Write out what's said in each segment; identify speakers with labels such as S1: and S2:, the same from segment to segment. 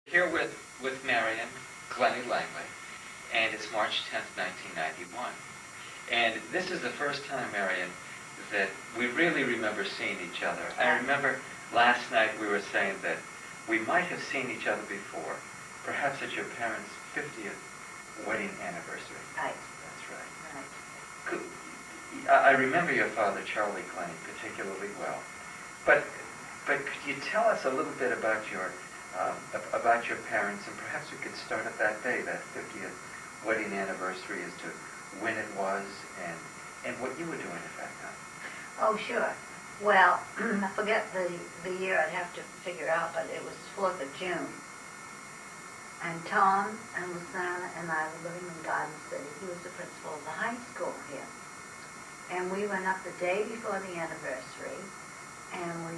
S1: Here with Marian Glennie Langley, and it's March 10th, 1991. And this is the first time, Marian, that we really remember seeing each other. I remember last night we were saying that we might have seen each other before, perhaps at your parents' 50th wedding anniversary.
S2: Right.
S1: That's right.
S2: Right.
S1: I remember your father, Charlie Glennie, particularly well. But could you tell us a little bit about your parents, and perhaps we could start at that day, that 50th wedding anniversary, as to when it was and what you were doing at that time.
S2: Oh, sure. Well, I forget the year, I'd have to figure out, but it was 4th of June. And Tom and Luciana and I were living in Garden City. He was the principal of the high school here. And we went up the day before the anniversary, and we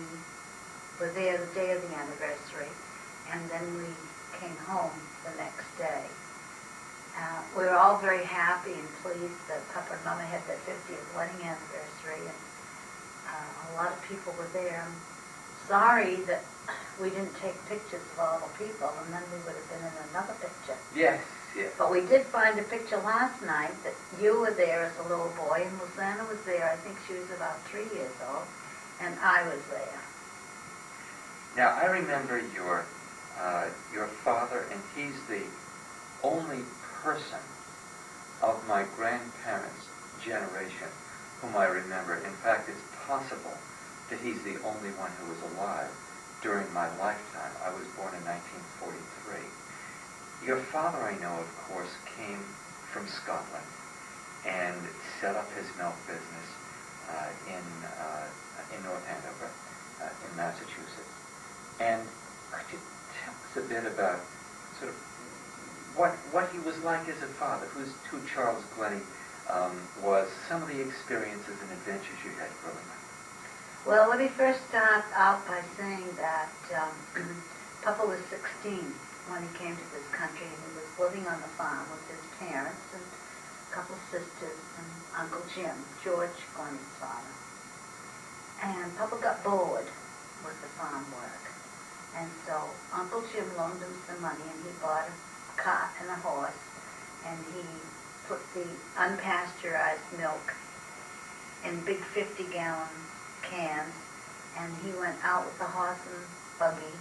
S2: were there the day of the anniversary, and then we came home the next day. We were all very happy and pleased that Papa and Mama had their 50th wedding anniversary, and a lot of people were there. I'm sorry that we didn't take pictures of all the people, and then we would have been in another picture.
S1: Yes, yes.
S2: But we did find a picture last night that you were there as a little boy, and Luciana was there. I think she was about 3 years old, and I was there.
S1: Now, I remember your father, and he's the only person of my grandparents' generation whom I remember. In fact, it's possible that he's the only one who was alive during my lifetime. I was born in 1943. Your father, I know, of course, came from Scotland and set up his milk business in North Andover, in Massachusetts. And could you tell us a bit about sort of what he was like as a father, who Charles Glennie was, some of the experiences and adventures you had growing up?
S2: Well, let me first start out by saying that Papa was 16 when he came to this country, and he was living on the farm with his parents and a couple of sisters and Uncle Jim, George Glennie's father. And Papa got bored with the farm work. And so Uncle Jim loaned him some money, and he bought a cart and a horse, and he put the unpasteurized milk in big 50-gallon cans, and he went out with the horse and buggy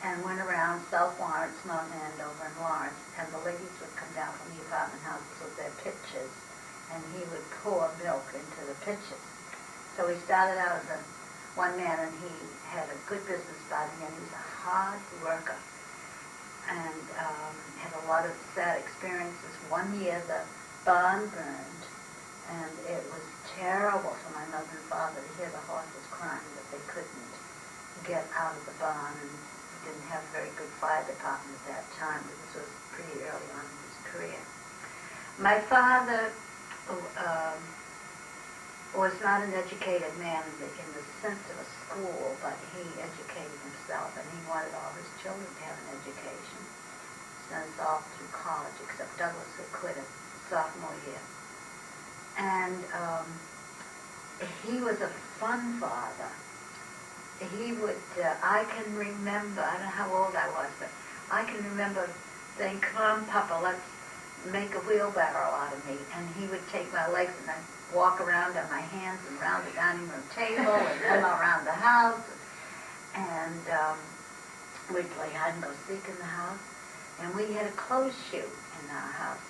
S2: and went around South Lawrence, North Andover, and Lawrence, and the ladies would come down from the apartment houses with their pitchers, and he would pour milk into the pitchers. So he started out as a one man, and he had a good business by the end. He was a hard worker and had a lot of sad experiences. One year the barn burned, and it was terrible for my mother and father to hear the horses crying that they couldn't get out of the barn, and we didn't have a very good fire department at that time. This was pretty early on in his career. My father was not an educated man in the sense of a school, but he educated himself, and he wanted all his children to have an education. Sent us all through college, except Douglas, who quit at sophomore year. And he was a fun father. He would, I can remember, I don't know how old I was, but I can remember saying, "Come on, Papa, let's make a wheelbarrow out of me." And he would take my legs, and I'd walk around on my hands and around the dining room table and then around the house. And we'd play hide and go seek in the house. And we had a clothes chute in our house.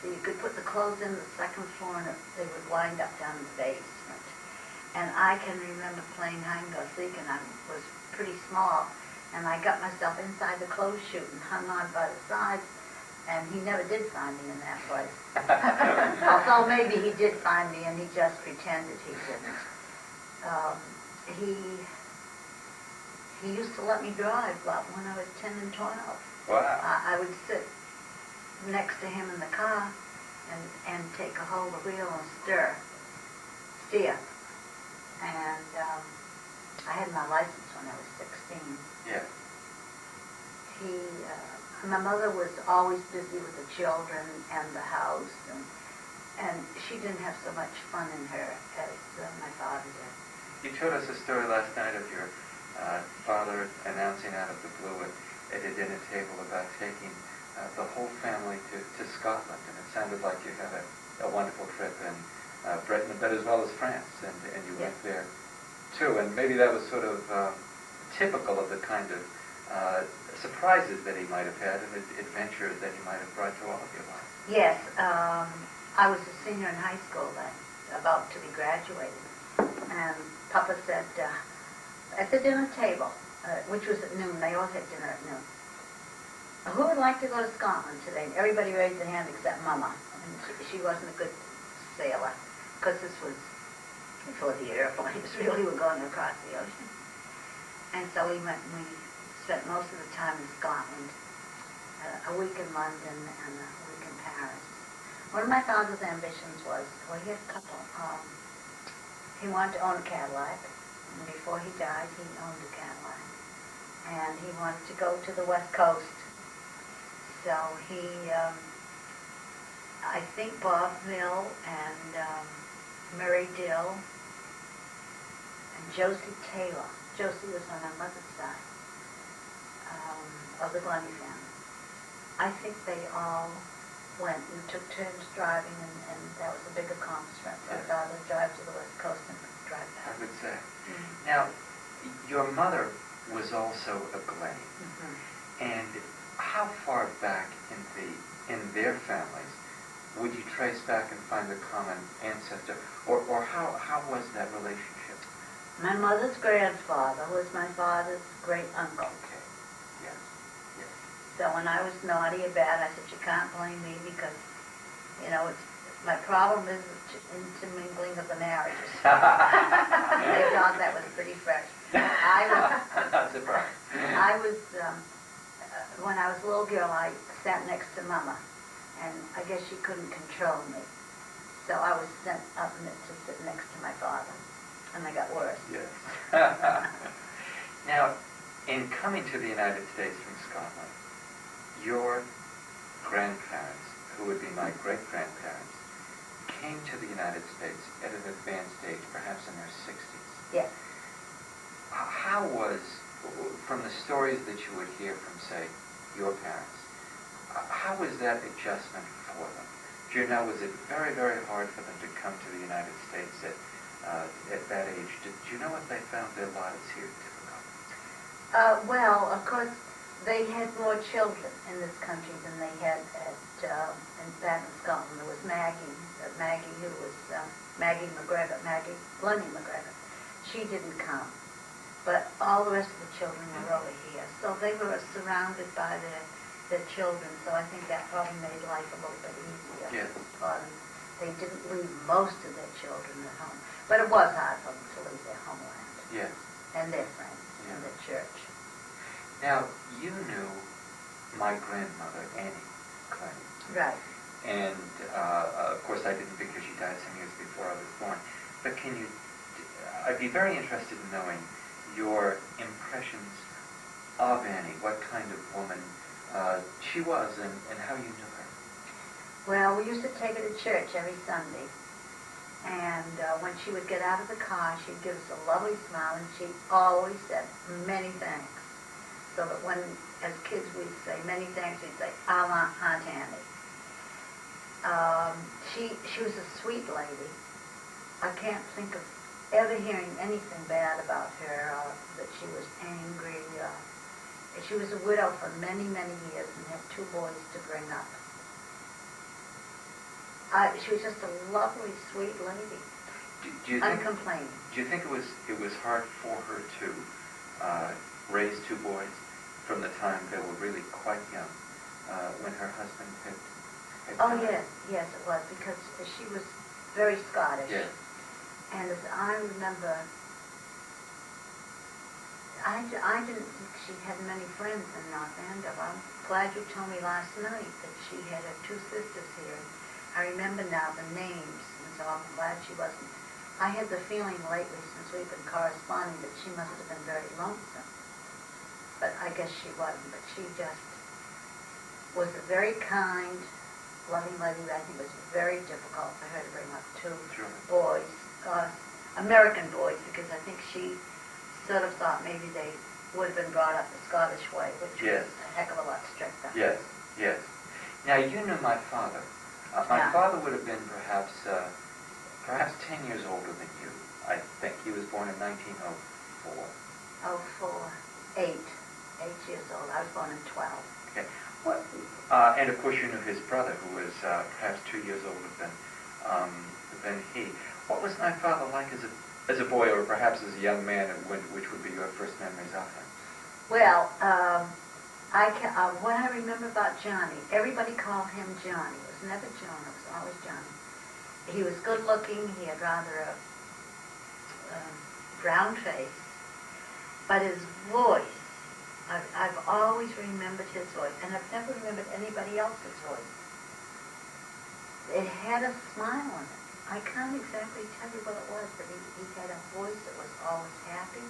S2: So you could put the clothes in the second floor, and they would wind up down in the basement. And I can remember playing hide and go seek, and I was pretty small. And I got myself inside the clothes chute and hung on by the sides. And he never did find me in that place. Although maybe he did find me, and he just pretended he didn't. He used to let me drive about when I was 10 and 12.
S1: Wow.
S2: I would sit next to him in the car and take a hold of the wheel and steer. And I had my license when I was 16.
S1: Yeah.
S2: My mother was always busy with the children and the house, and she didn't have so much fun in her as my father did.
S1: You told us a story last night of your father announcing out of the blue at a dinner table about taking the whole family to Scotland, and it sounded like you had a wonderful trip in Britain, but as well as France, and you went there too. And maybe that was sort of typical of the kind of surprises that he might have had and adventures that he might have brought to all of your life.
S2: Yes, I was a senior in high school then, about to be graduated, and Papa said, at the dinner table, which was at noon, they always had dinner at noon, who would like to go to Scotland today? And everybody raised their hand except Mama. And she wasn't a good sailor, because this was before the airplanes really were going across the ocean. And so we went and we spent most of the time in Scotland, a week in London and a week in Paris. One of my father's ambitions was, well, he had a couple. He wanted to own a Cadillac. And before he died, he owned a Cadillac. And he wanted to go to the West Coast. So he, I think Bob Mill and Murray Dill and Josie Taylor. Josie was on our mother's side of the Glennie family. I think they all went and took turns driving, and that was a big accomplishment for my father to drive to the West Coast and drive back.
S1: I would say. Now, your mother was also a Glennie, and how far back in their families would you trace back and find the common ancestor, or how was that relationship?
S2: My mother's grandfather was my father's great uncle.
S1: Okay. Yes. Yes.
S2: So when I was naughty or bad, I said, you can't blame me because, you know, my problem is intermingling of the marriages. They thought that was pretty fresh.
S1: Not surprised.
S2: I was, when I was a little girl, I sat next to Mama, and I guess she couldn't control me. So I was sent up to sit next to my father, and I got worse.
S1: Yes. Now, in coming to the United States from Scotland, your grandparents, who would be my great-grandparents, came to the United States at an advanced age, perhaps in their 60s.
S2: Yes.
S1: How was, from the stories that you would hear from, say, your parents, how was that adjustment for them? Do you know, was it very, very hard for them to come to the United States at that age? Did you know what they found their lives here difficult?
S2: Well, of course, they had more children in this country than they had back in Scotland. There was Maggie, who was Maggie Glennie McGregor. She didn't come, but all the rest of the children were over here. So they were surrounded by their children. So I think that probably made life a little bit easier for them. They didn't leave most of their children at home, but it was hard for them to leave their homeland and their friends and their church.
S1: Now, you knew my grandmother, Annie Glennie.
S2: Right.
S1: And, of course, I didn't because she died some years before I was born. But I'd be very interested in knowing your impressions of Annie, what kind of woman she was and how you knew her.
S2: Well, we used to take her to church every Sunday. And when she would get out of the car, she'd give us a lovely smile, and she always said, many thanks. So that when, as kids, we'd say, many thanks, we'd say, a la Aunt Annie. She was a sweet lady. I can't think of ever hearing anything bad about her, that she was angry. She was a widow for many, many years and had 2 boys to bring up. She was just a lovely, sweet lady.
S1: Do you think,
S2: uncomplaining.
S1: Do you think it was hard for her to raise 2 boys from the time they were really quite young, when her husband had died?
S2: Yes, it was, because she was very Scottish.
S1: Yes.
S2: And as I remember, I didn't think she had many friends in North Andover. I'm glad you told me last night that she had her 2 sisters here. I remember now the names, and so I'm glad she wasn't. I had the feeling lately, since we've been corresponding, that she must have been very lonesome. But I guess she wasn't. But she just was a very kind, loving lady. I think it was very difficult for her to bring up 2 boys, American boys, because I think she sort of thought maybe they would have been brought up the Scottish way, which
S1: Yes.
S2: was a heck of a lot stricter.
S1: Yes, yes. Now, you knew my father. My
S2: Yeah.
S1: father would have been perhaps 10 years older than you, I think. He was born in 1904.
S2: Oh, 4, 8 years old. I was born in 12.
S1: Okay. What, and of course you knew his brother, who was perhaps 2 years older than he. What was my father like as a boy, or perhaps as a young man, which would be your first memories of him?
S2: Well, what I remember about Johnny, everybody called him Johnny. It was never John, it was always Johnny. He was good looking, he had rather a brown face, but his voice, I've always remembered his voice, and I've never remembered anybody else's voice. It had a smile on it. I can't exactly tell you what it was, but he had a voice that was always happy.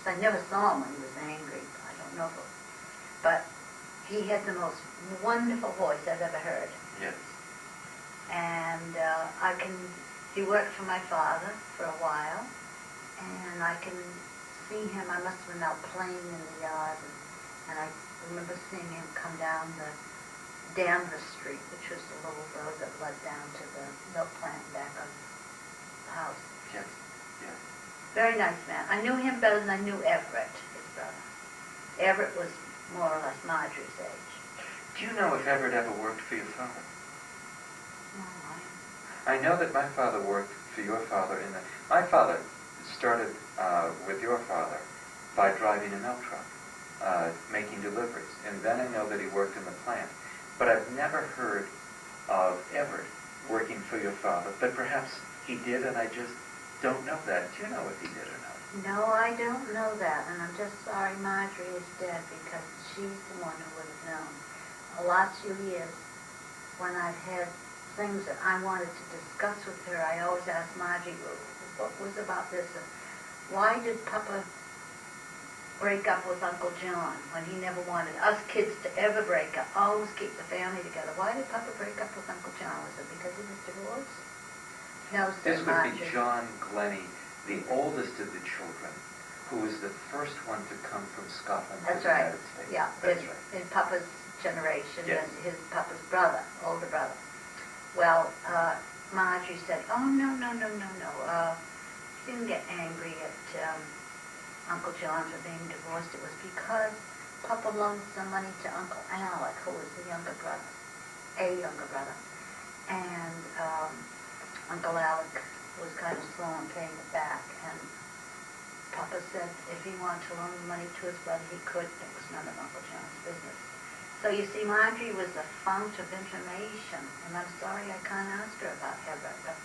S2: So I never saw him when he was angry. I don't know if it, but he had the most wonderful voice I've ever heard.
S1: Yes.
S2: And he worked for my father for a while, and I can see him. I must have been out playing in the yard, and I remember seeing him come down the Danvers Street, which was the little road that led down to the milk plant back of the house.
S1: Yes, yes.
S2: Very nice man. I knew him better than I knew Everett, his brother. Everett was more or less Marjorie's age.
S1: Do you know if Everett ever worked for your father?
S2: No,
S1: I know that my father worked for your father my father started with your father by driving a milk truck, making deliveries. And then I know that he worked in the plant. But I've never heard of Everett working for your father. But perhaps he did, and I just don't know that. Do you know if he did or not?
S2: No, I don't know that, and I'm just sorry Marjorie is dead, because she's the one who would have known. Lots of years, when I've had things that I wanted to discuss with her, I always asked Marjorie, what was about this? Why did Papa break up with Uncle John when he never wanted us kids to ever break up, always keep the family together? Why did Papa break up with Uncle John? Was it because he was divorced? No,
S1: This
S2: said
S1: would
S2: Marjorie.
S1: be John Glennie, the oldest of the children, who was the first one to come from Scotland to
S2: That's
S1: the
S2: right.
S1: United States.
S2: Yeah,
S1: That's right.
S2: in Papa's generation,
S1: Yes.
S2: and his Papa's brother, older brother. Well, Marjorie said, oh, no. She didn't get angry at Uncle John for being divorced. It was because Papa loaned some money to Uncle Alec, who was the younger brother, and Uncle Alec was kind of slow on paying it back, and Papa said if he wanted to loan money to his brother, he could. It was none of Uncle John's business. So you see, Marjorie was a fount of information, and I'm sorry I can't ask her about Everett, but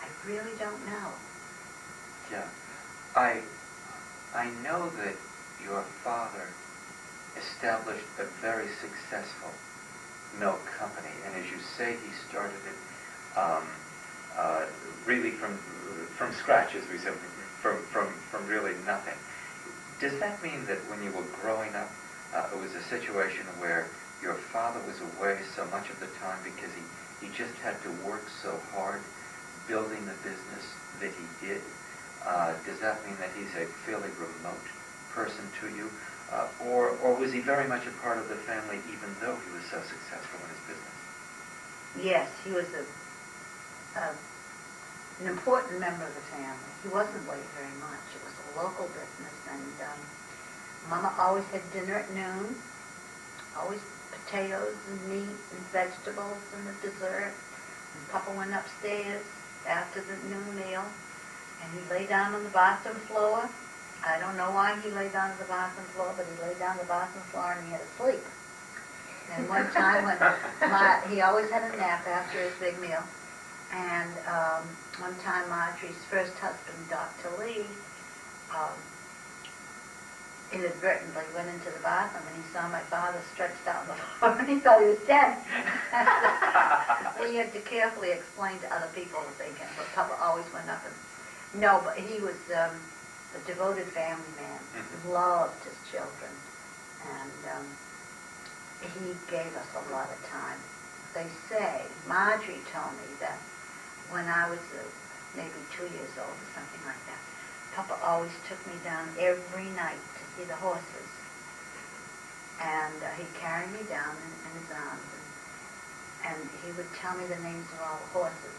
S2: I really don't know.
S1: Yeah. I know that your father established a very successful milk company, and as you say, he started it really from scratch, as we said, from really nothing. Does that mean that when you were growing up, it was a situation where your father was away so much of the time because he just had to work so hard building the business that he did? Does that mean that he's a fairly remote person to you? Or was he very much a part of the family even though he was so successful in his business?
S2: Yes, he was an important member of the family. He wasn't away very much. It was a local business, and Mama always had dinner at noon, always potatoes and meat and vegetables and the dessert. And Papa went upstairs after the noon meal, and he lay down on the bathroom floor. I don't know why he lay down on the bathroom floor, but he lay down on the bathroom floor and he had to sleep. And one time he always had a nap after his big meal. And one time Marjorie's first husband, Dr. Lee, inadvertently went into the bathroom and he saw my father stretched out on the floor and he thought he was dead. He had to carefully explain to other people that they can, but Papa always went up and... No, but he was a devoted family man. He loved his children. And he gave us a lot of time. They say, Marjorie told me that when I was maybe 2 years old or something like that, Papa always took me down every night to see the horses. And he'd carry me down in his arms, and he would tell me the names of all the horses,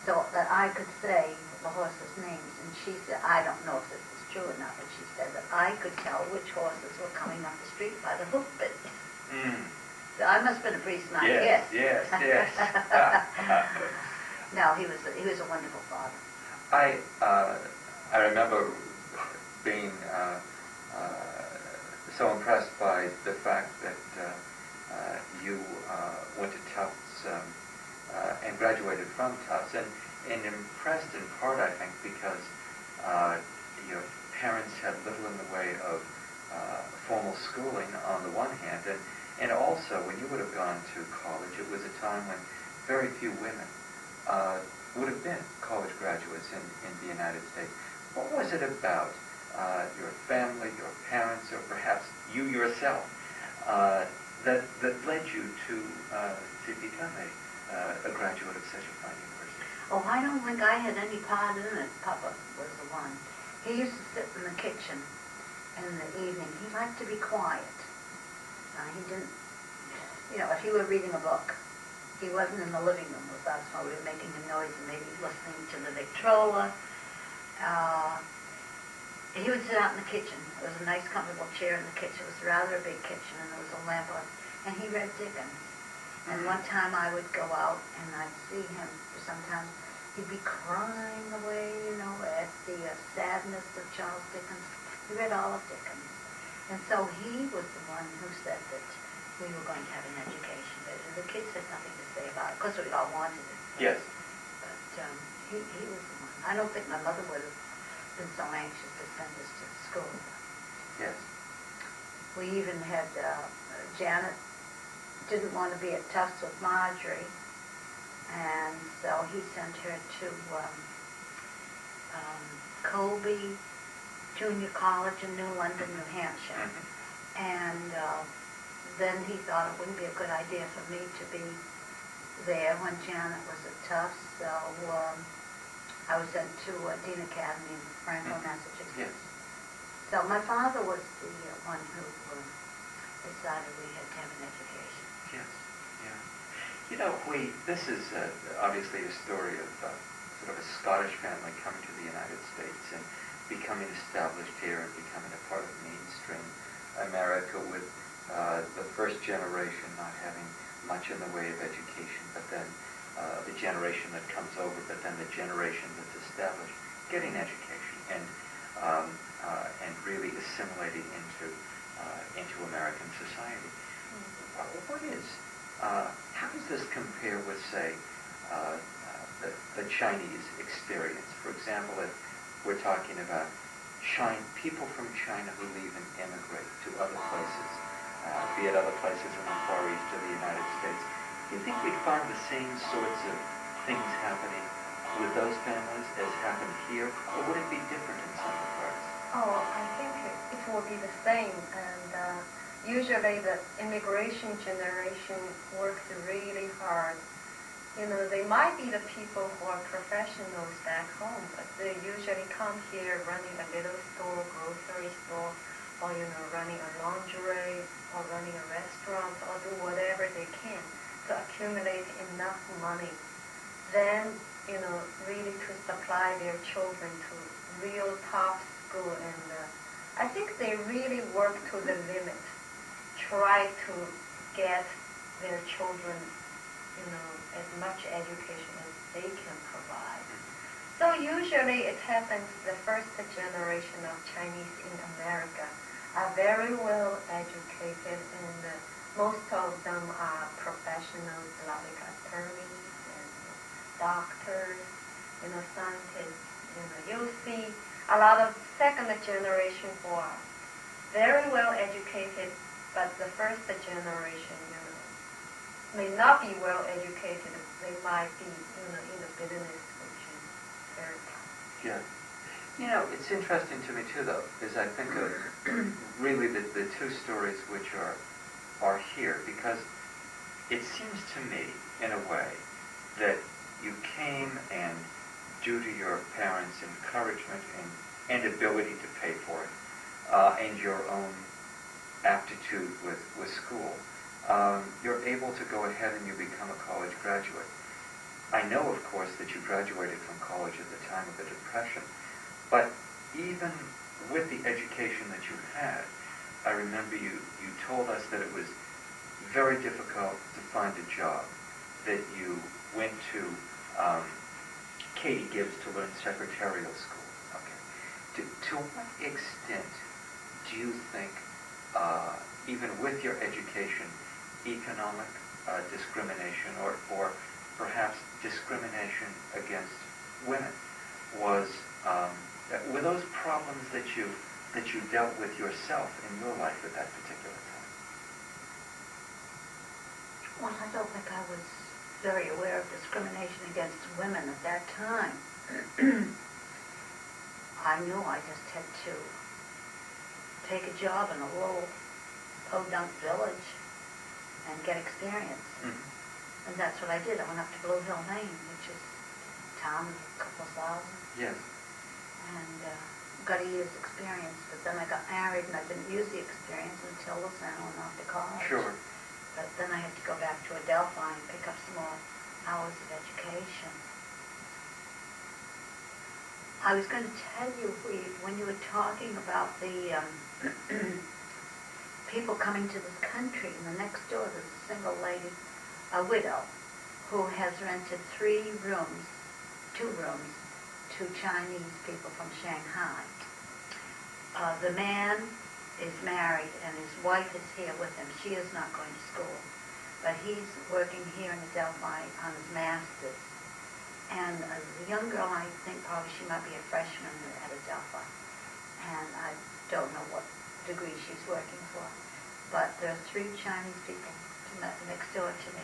S2: so that I could say the horses' names. And she said, I don't know if this is true or not, but she said that I could tell which horses were coming up the street by the hoof bits. So I must have been a pretty smart kid.
S1: Yes.
S2: No, he was a wonderful father.
S1: I remember being so impressed by the fact that you went to Tufts and graduated from Tufts, and impressed in part, I think, because your parents had little in the way of formal schooling on the one hand, and also when you would have gone to college, it was a time when very few women would have been college graduates in the United States. What was it about your family, your parents, or perhaps you yourself that led you to become a graduate of such a fine university?
S2: Oh, I don't think I had any part in it. Papa was the one. He used to sit in the kitchen in the evening. He liked to be quiet. He didn't, if he were reading a book, he wasn't in the living room with us while we were making a noise and maybe listening to the Victrola. He would sit out in the kitchen. There was a nice, comfortable chair in the kitchen. It was rather a big kitchen, and there was a lamp on. And he read Dickens. And one time I would go out, and I'd see him. Sometimes he'd be crying away, at the sadness of Charles Dickens. He read all of Dickens. And so he was the one who said that we were going to have an education. The kids had nothing to say about it. Of course, we all wanted it.
S1: Yes.
S2: But he was the one. I don't think my mother would have been so anxious to send us to school.
S1: Yes.
S2: We even had Janet didn't want to be at Tufts with Marjorie, and so he sent her to Colby Junior College in New London, New Hampshire. And then he thought it wouldn't be a good idea for me to be there when Janet was at Tufts, so I was sent to Dean Academy in Franklin, Massachusetts.
S1: Yes.
S2: So my father was the one who decided we had to have an education.
S1: Yes, yeah. This is obviously a story of sort of a Scottish family coming to the United States and becoming established here and becoming a part of mainstream America, with the first generation not having much in the way of education, but then the generation that comes over, but then the generation that's established getting education and really assimilating into American society. How does this compare with, say, the Chinese experience? For example, if we're talking about people from China who leave and immigrate to other places, be it other places in the Far East or the United States, do you think we'd find the same sorts of things happening with those families as happened here, or would it be different in some regards?
S3: Oh, I think it will be the same, and usually the immigration generation works really hard. They might be the people who are professionals back home, but they usually come here running a little store, grocery store, or running a laundry, or running a restaurant, or do whatever they can to accumulate enough money. Then, really to supply their children to real top school, and I think they really work to the limit, try to get their children, as much education as they can provide. So usually it happens the first generation of Chinese in America are very well educated, and most of them are professionals like attorneys and doctors, scientists. You'll see a lot of second generation who are very well educated, but the first generation, may not be well educated. They might be, in the business, which is very tough.
S1: Yeah. It's interesting to me too, though, is I think of really the two stories which are here, because it seems to me, in a way, that you came and due to your parents' encouragement and ability to pay for it, and your own aptitude with school, you're able to go ahead and you become a college graduate. I know, of course, that you graduated from college at the time of the Depression, but even with the education that you had, I remember you told us that it was very difficult to find a job, that you went to Katie Gibbs to learn secretarial school. Okay. To what extent do you think, even with your education, economic discrimination or perhaps discrimination against women were those problems that you dealt with yourself in your life at that particular time?
S2: Well, I don't think I was very aware of discrimination against women at that time. I knew I just had to take a job in a little podunk village and get experience.
S1: Mm-hmm.
S2: And that's what I did. I went up to Blue Hill, Maine, which is a town of a couple of thousand.
S1: Yes.
S2: And got a year's experience. But then I got married and I didn't use the experience until I went off to college.
S1: Sure.
S2: But then I had to go back to Adelphi and pick up some more hours of education. I was going to tell you, when you were talking about the people coming to this country, and the next door there's a single lady, a widow, who has rented 2 rooms to Chinese people from Shanghai. The man is married and his wife is here with him. She is not going to school, but he's working here in Adelphi on his master's. And the young girl, I think probably she might be a freshman at Adelphi, and I don't know what degree she's working for. But there are 3 Chinese people next door to me,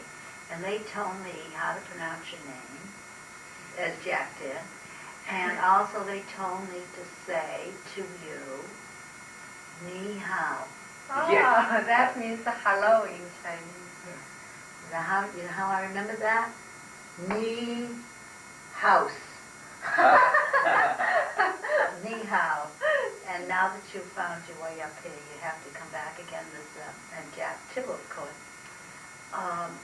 S2: and they told me how to pronounce your name, as Jack did, and also they told me to say to you, Ni hao.
S3: Oh,
S1: Yeah.
S3: that means hello in Chinese.
S2: You know how I remember that? Ni house. Ni hao. And now that you've found your way up here, you have to come back again. And Jack too, of course.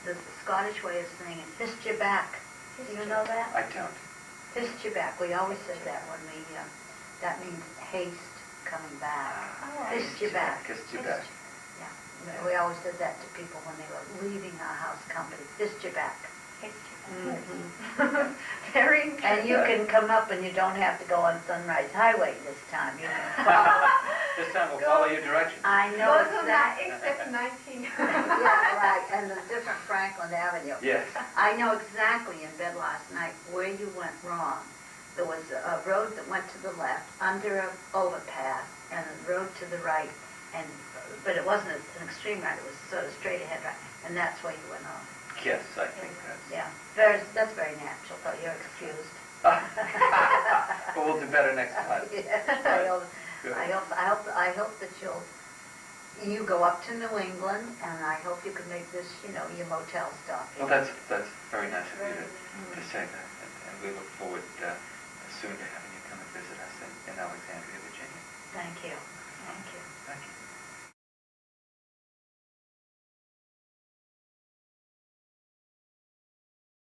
S2: There's a Scottish way of saying it. Fist your back. Do you know that?
S1: I don't.
S2: Fist your back. We always said that when we, that means haste coming back. Fist your back.
S1: Fist your back.
S2: Yeah. We always said that to people when they were leaving our house company. Fist your back.
S3: Fist your back.
S2: Mm-hmm.
S3: Very interesting.
S2: And you can come up and you don't have to go on Sunrise Highway this time. You can follow.
S1: This time we'll follow your directions.
S2: I know
S3: Those are not except 19.
S2: Yeah, right. And the different Franklin Avenue.
S1: Yes.
S2: I know exactly in bed last night where you went wrong. There was a road that went to the left under an overpass and a road to the right, but it wasn't an extreme right. It was sort of straight ahead right, and that's where you went off.
S1: Yes, I think that's.
S2: Yeah, that's very natural. Though you're excused.
S1: But we'll do better next time.
S2: Yes, I hope that you go up to New England, and I hope you can make this, your motel stop.
S1: Well, that's very nice of you to say that, and we look forward soon to having you come and visit us in Alexandria, Virginia.
S2: Thank you. Thank you.
S1: Thank you.